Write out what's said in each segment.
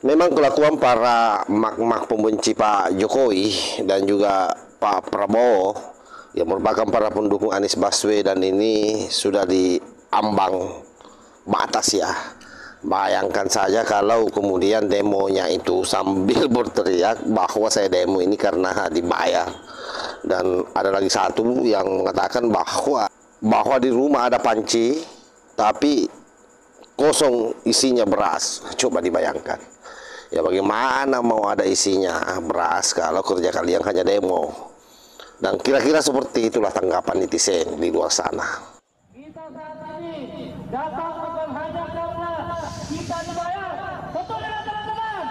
Memang kelakuan para mak-mak pembenci Pak Jokowi dan juga Pak Prabowo yang merupakan para pendukung Anies Baswedan ini sudah diambang batas ya. Bayangkan saja kalau kemudian demonya itu sambil berteriak bahwa saya demo ini karena dibayar. Dan ada lagi satu yang mengatakan bahwa di rumah ada panci tapi kosong isinya beras. Coba dibayangkan. Ya bagaimana mau ada isinya beras kalau kerja kalian hanya demo. Dan kira-kira seperti itulah tanggapan netizen di luar sana. Kita saat ini datang bukan hanya karena kita dibayar. Betul tidak teman-teman?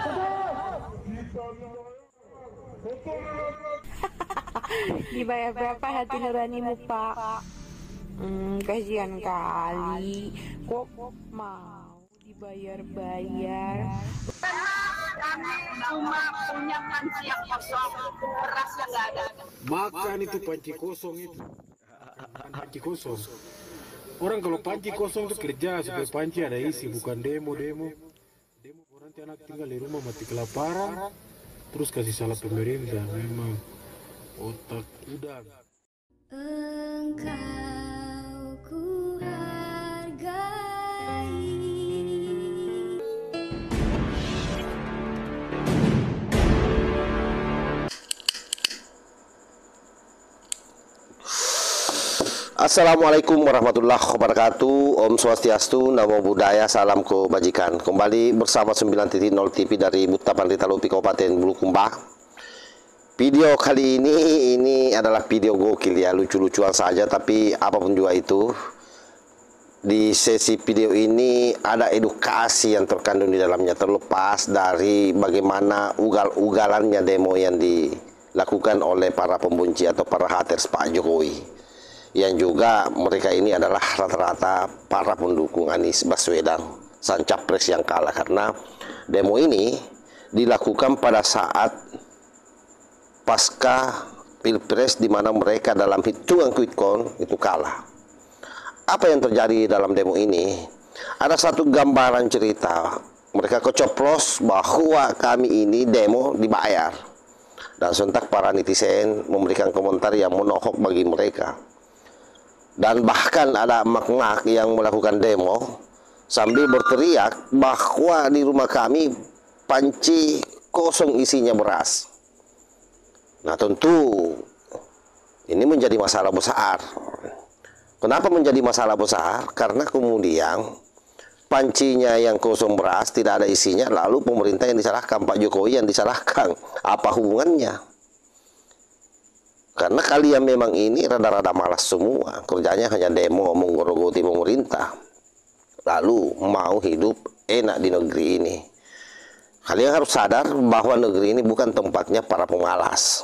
Betul. Dibayar berapa hati nuranimu, Pak? Kasihan kali. Kok mau dibayar-bayar? Kami cuma punya panci yang kosong, berasnya nggak ada. Makan itu panci kosong itu. Panci kosong. Orang kalau panci kosong itu kerja supaya panci ada isi, bukan demo-demo. Demo nanti anak tinggal di rumah mati kelaparan, terus kasih salah pemerintah. Memang otak udang. Engkau ku hargai. Assalamualaikum warahmatullahi wabarakatuh. Om Swastiastu, Namo Buddhaya, salam kebajikan. Kembali bersama 9.0 TV dari Buta Pandita Lupi Kabupaten Bulukumba. Video kali ini adalah video gokil ya, lucu-lucuan saja, tapi apapun juga itu, di sesi video ini ada edukasi yang terkandung di dalamnya, terlepas dari bagaimana ugal-ugalannya demo yang dilakukan oleh para pembenci atau para haters Pak Jokowi. Yang juga mereka ini adalah rata-rata para pendukung Anies Baswedan, sang capres yang kalah, karena demo ini dilakukan pada saat pasca pilpres di mana mereka dalam hitungan quick count itu kalah. Apa yang terjadi dalam demo ini? Ada satu gambaran cerita, mereka kecoplos bahwa kami ini demo dibayar, dan sontak para netizen memberikan komentar yang menohok bagi mereka. Dan bahkan ada mak-mak yang melakukan demo sambil berteriak bahwa di rumah kami panci kosong isinya beras. Nah tentu ini menjadi masalah besar. Kenapa menjadi masalah besar? Karena kemudian pancinya yang kosong beras tidak ada isinya, lalu pemerintah yang disalahkan, Pak Jokowi yang disalahkan. Apa hubungannya? Karena kalian memang ini rada-rada malas semua, kerjanya hanya demo, menggerogoti pemerintah, lalu mau hidup enak di negeri ini. Kalian harus sadar bahwa negeri ini bukan tempatnya para pemalas.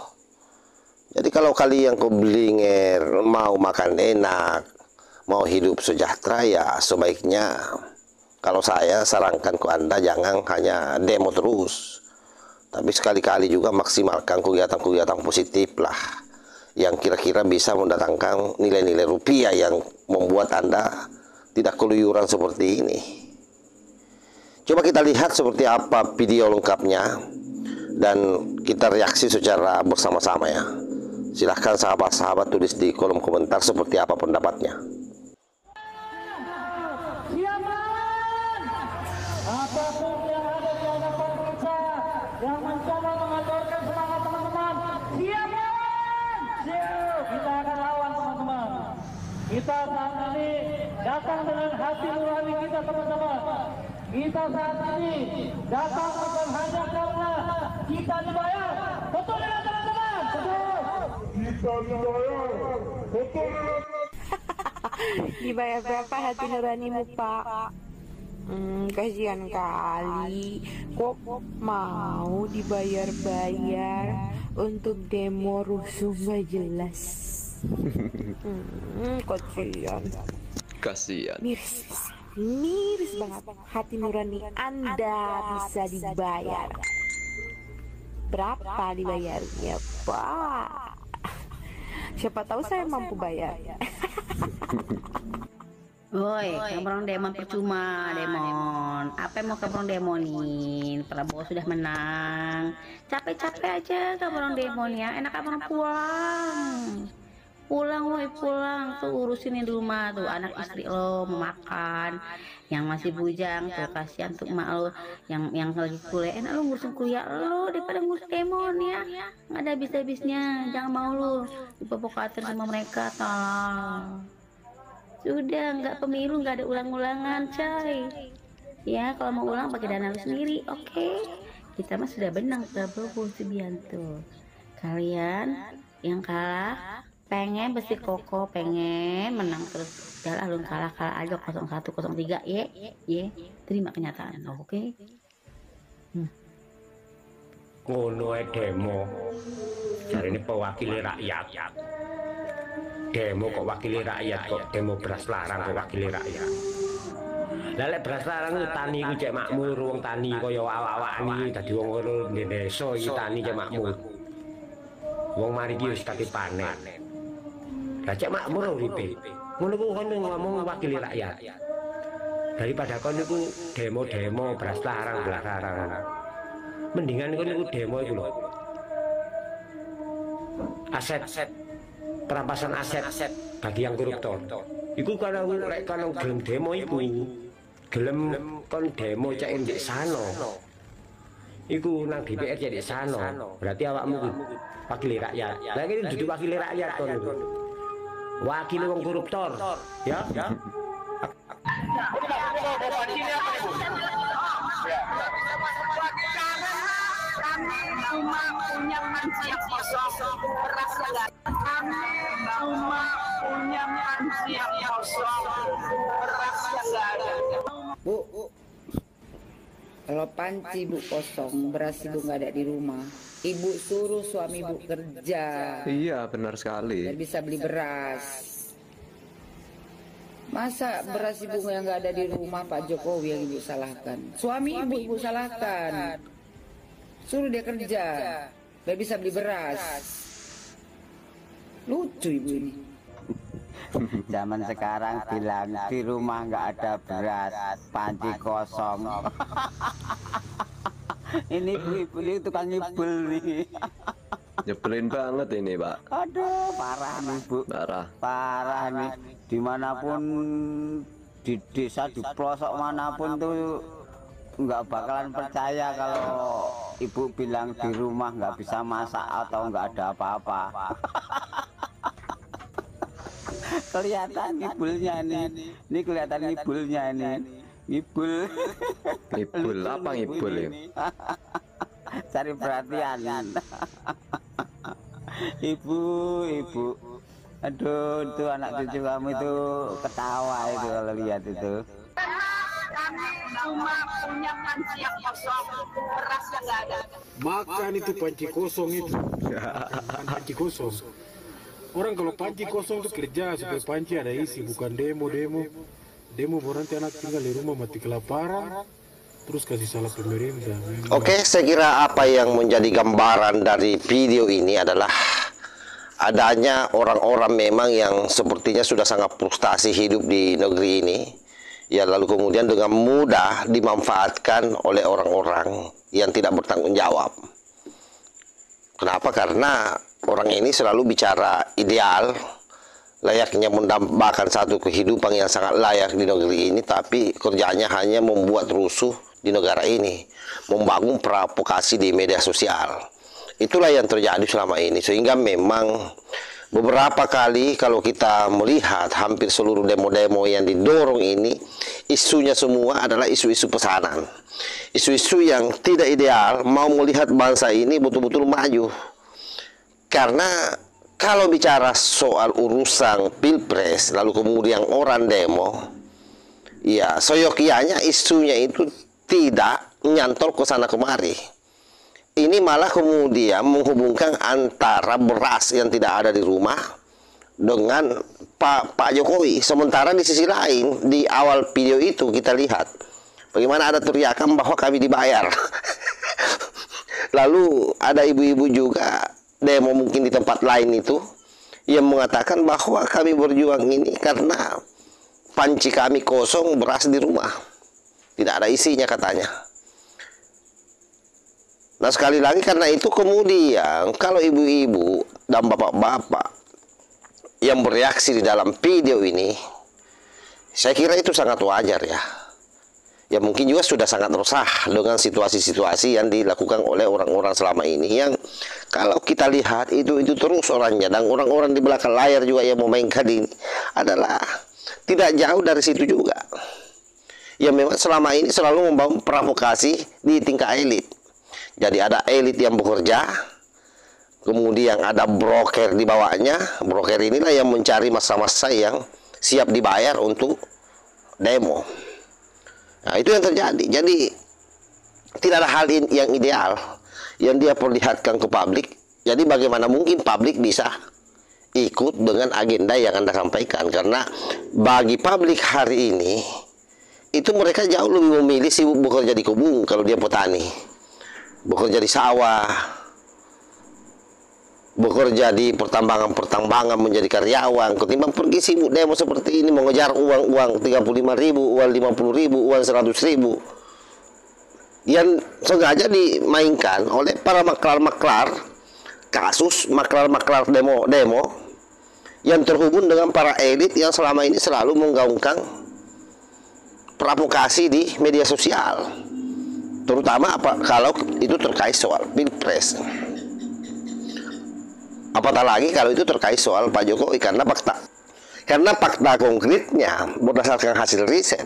Jadi kalau kalian keblinger mau makan enak, mau hidup sejahtera, ya sebaiknya kalau saya sarankan ke Anda jangan hanya demo terus, tapi sekali-kali juga maksimalkan kegiatan-kegiatan positif lah, yang kira-kira bisa mendatangkan nilai-nilai rupiah yang membuat Anda tidak keluyuran seperti ini. Coba kita lihat seperti apa video lengkapnya dan kita reaksi secara bersama-sama ya. Silahkan sahabat-sahabat tulis di kolom komentar seperti apa pendapatnya. Apapun yang ada di hadapan kita yang mencoba mengaturkan semangat teman-teman, siap lawan! Siap! Kita akan lawan teman-teman. Kita saat ini datang dengan hati nurani kita teman-teman. Kita saat ini datang bukan hanya karena kita dibayar. Betul tidak teman-teman? Betul! Kita dibayar. Betul tidak? Dibayar berapa hati nuranimu, Pak? Kasihan kali. Kok mau dibayar-bayar untuk demo rusuh gak jelas? Kasihan. Miris banget. Hati nurani Anda bisa dibayar. Berapa dibayarnya, Pak? Siapa tahu saya mampu bayar. Woi, kamu demon percuma, demon. Apa yang mau kamu demonin? Prabowo sudah menang. Capek-capek aja kamu demon ya. Enak kamu pulang. Pulang, woi pulang. Tuh urusin di rumah tuh anak istri lo mau makan. Yang masih bujang tuh kasihan tuh emak lo yang lagi kuliah. Enak lo ngurusin kuliah lo daripada ngurus demon ya. Nggak ada habis-habisnya. Jangan mau lo diprovokator sama mereka, tolong. Sudah nggak pemilu, nggak ada ulang-ulangan coy ya. Kalau mau ulang pakai dana lu sendiri. Oke, kita mah sudah benang Prabowo Subianto. Kalian yang kalah pengen besi koko, pengen menang terus, jalan lu kalah aja 0103 ye terima kenyataan. Oke. Ngono demo cari ini pewakili rakyat. Demo kok wakili rakyat, kok demo beras larang kok wakili rakyat. Lah lek beras larang itu tani ku cek makmur, wong tani kaya awak-awak niki dadi wong loro desa iki tani cek makmur. Wong mari iki wis kate panen. Lah cek makmur uripe. Ngono ku kon ngomong wakili rakyat. Daripada kon niku demo-demo beras larang. Mendingan kon niku demo iku lho. Aset perampasan aset bagi yang koruptor. Iku kalau gelem demo iku, gelem kon demo cek ndek sano. Iku nang DPR cek ndek sano. Berarti awakmu wakili rakyat. Lah iki dudu wakili rakyat kon. Wakili wong koruptor, ya. Kami cuma punya panci yang kosong, beras enggak. Kami cuma punya panci yang kosong, beras enggak ada. Bu, kalau panci Bu kosong, beras Ibu nggak ada di rumah, Ibu suruh suami Ibu kerja. Iya, benar sekali. Biar bisa beli beras. Masa beras Ibu yang nggak ada di rumah Pak Jokowi yang Ibu salahkan? Suami Ibu salahkan. Suruh dia kerja, biar bisa beli beras. Lucu Ibu ini. Zaman sekarang bilang di rumah nggak ada beras, panci kosong. Ini ibu ini tukang ngibul nih. Nyebelin banget ini Pak. Aduh, parah nih Bu. Parah nih. Dimanapun di desa, di pelosok manapun tuh nggak bakalan percaya kalau ibu bilang di rumah nggak bisa masak atau nggak ada apa-apa. Kelihatan ngibulnya nih. Ini kelihatan ngibulnya ini. Ngibul. Ngibul apa ngibul ya? Cari perhatian. Ibu. Aduh, itu anak cucu kamu itu ketawa itu kalau lihat itu. Kami cuma punya panci yang kosong, beras enggak ada. Makan itu panci kosong itu. Panci kosong. Orang kalau panci kosong itu kerja supaya panci ada isi, bukan demo. Demo nanti anak tinggal di rumah mati kelaparan, terus kasih salah pemerintah. Oke, saya kira apa yang menjadi gambaran dari video ini adalah adanya orang-orang memang yang sepertinya sudah sangat frustasi hidup di negeri ini. Ya, lalu kemudian dengan mudah dimanfaatkan oleh orang-orang yang tidak bertanggung jawab. Kenapa? Karena orang ini selalu bicara ideal, layaknya mendambakan satu kehidupan yang sangat layak di negeri ini, tapi kerjanya hanya membuat rusuh di negara ini, membangun provokasi di media sosial. Itulah yang terjadi selama ini, sehingga memang beberapa kali kalau kita melihat hampir seluruh demo-demo yang didorong ini, isunya semua adalah isu-isu pesanan. Isu-isu yang tidak ideal, mau melihat bangsa ini betul-betul maju. Karena kalau bicara soal urusan pilpres, lalu kemudian orang demo, ya seyogianya isunya itu tidak nyantol ke sana kemari. Ini malah kemudian menghubungkan antara beras yang tidak ada di rumah dengan Pak Jokowi. Sementara di sisi lain, di awal video itu kita lihat bagaimana ada teriakan bahwa kami dibayar. Lalu ada ibu-ibu juga demo mungkin di tempat lain itu yang mengatakan bahwa kami berjuang ini karena panci kami kosong, beras di rumah. Tidak ada isinya katanya. Nah sekali lagi karena itu kemudian kalau ibu-ibu dan bapak-bapak yang bereaksi di dalam video ini, saya kira itu sangat wajar ya. Ya mungkin juga sudah sangat resah dengan situasi-situasi yang dilakukan oleh orang-orang selama ini, yang kalau kita lihat itu terus orangnya, dan orang-orang di belakang layar juga yang memainkan ini adalah tidak jauh dari situ juga. Ya memang selama ini selalu membangun provokasi di tingkat elit. Jadi ada elit yang bekerja, kemudian ada broker di bawahnya. Broker inilah yang mencari massa-massa yang siap dibayar untuk demo. Nah, itu yang terjadi. Jadi tidak ada hal yang ideal yang dia perlihatkan ke publik. Jadi bagaimana mungkin publik bisa ikut dengan agenda yang Anda sampaikan? Karena bagi publik hari ini itu mereka jauh lebih memilih sibuk bekerja di kebun kalau dia petani, bekerja di sawah, bekerja di pertambangan menjadi karyawan, ketimbang pergi sibuk demo seperti ini, mengejar uang 35.000, uang 50.000, uang 100.000 yang sengaja dimainkan oleh para maklar-maklar kasus, maklar-maklar demo yang terhubung dengan para elit yang selama ini selalu menggaungkan provokasi di media sosial, terutama kalau itu terkait soal pilpres. Apatah lagi kalau itu terkait soal Pak Jokowi, karena fakta konkretnya berdasarkan hasil riset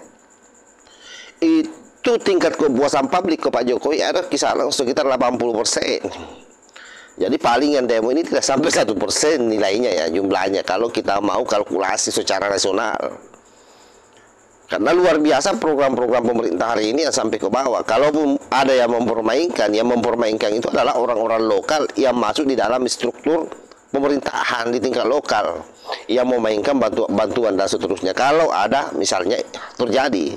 itu tingkat kepuasan publik ke Pak Jokowi ada kisaran sekitar 80%. Jadi paling yang demo ini tidak sampai 1% nilainya ya, jumlahnya kalau kita mau kalkulasi secara nasional. Karena luar biasa program-program pemerintah hari ini yang sampai ke bawah. Kalau ada yang mempermainkan itu adalah orang-orang lokal yang masuk di dalam struktur pemerintahan di tingkat lokal, yang memainkan bantuan dan seterusnya kalau ada misalnya terjadi.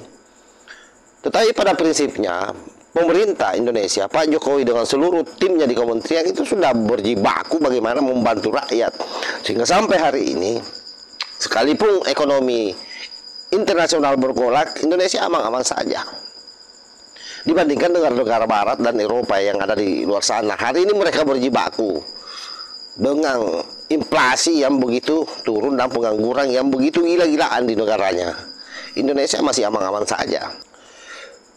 Tetapi pada prinsipnya pemerintah Indonesia, Pak Jokowi dengan seluruh timnya di kementerian itu sudah berjibaku bagaimana membantu rakyat, sehingga sampai hari ini sekalipun ekonomi internasional bergolak, Indonesia aman-aman saja dibandingkan dengan negara barat dan Eropa yang ada di luar sana. Hari ini mereka berjibaku dengan inflasi yang begitu turun dan pengangguran yang begitu gila-gilaan di negaranya. Indonesia masih aman-aman saja.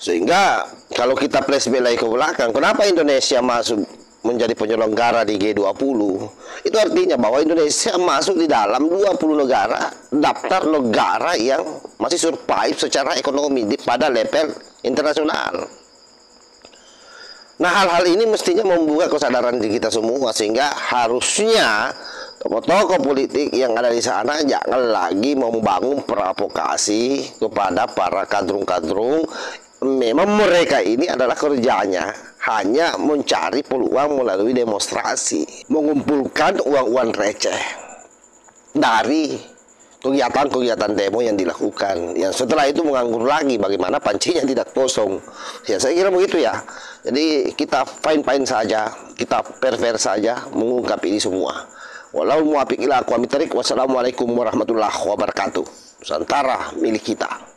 Sehingga kalau kita flashback lagi ke belakang, kenapa Indonesia masuk menjadi penyelenggara di G20? Itu artinya bahwa Indonesia masuk di dalam 20 negara, daftar negara yang masih survive secara ekonomi pada level internasional. Nah, hal-hal ini mestinya membuka kesadaran di kita semua, sehingga harusnya tokoh-tokoh politik yang ada di sana jangan lagi membangun provokasi kepada para kadrung-kadrung. Memang mereka ini adalah kerjanya hanya mencari peluang melalui demonstrasi, mengumpulkan uang-uang receh dari kegiatan-kegiatan demo yang dilakukan, yang setelah itu menganggur lagi bagaimana pancinya tidak kosong. Ya saya kira begitu ya. Jadi kita fine-fine saja, kita fair-fair saja mengungkap ini semua. Walau muwafiq ila aqwamit thariq. Wassalamualaikum warahmatullahi wabarakatuh. Nusantara milik kita.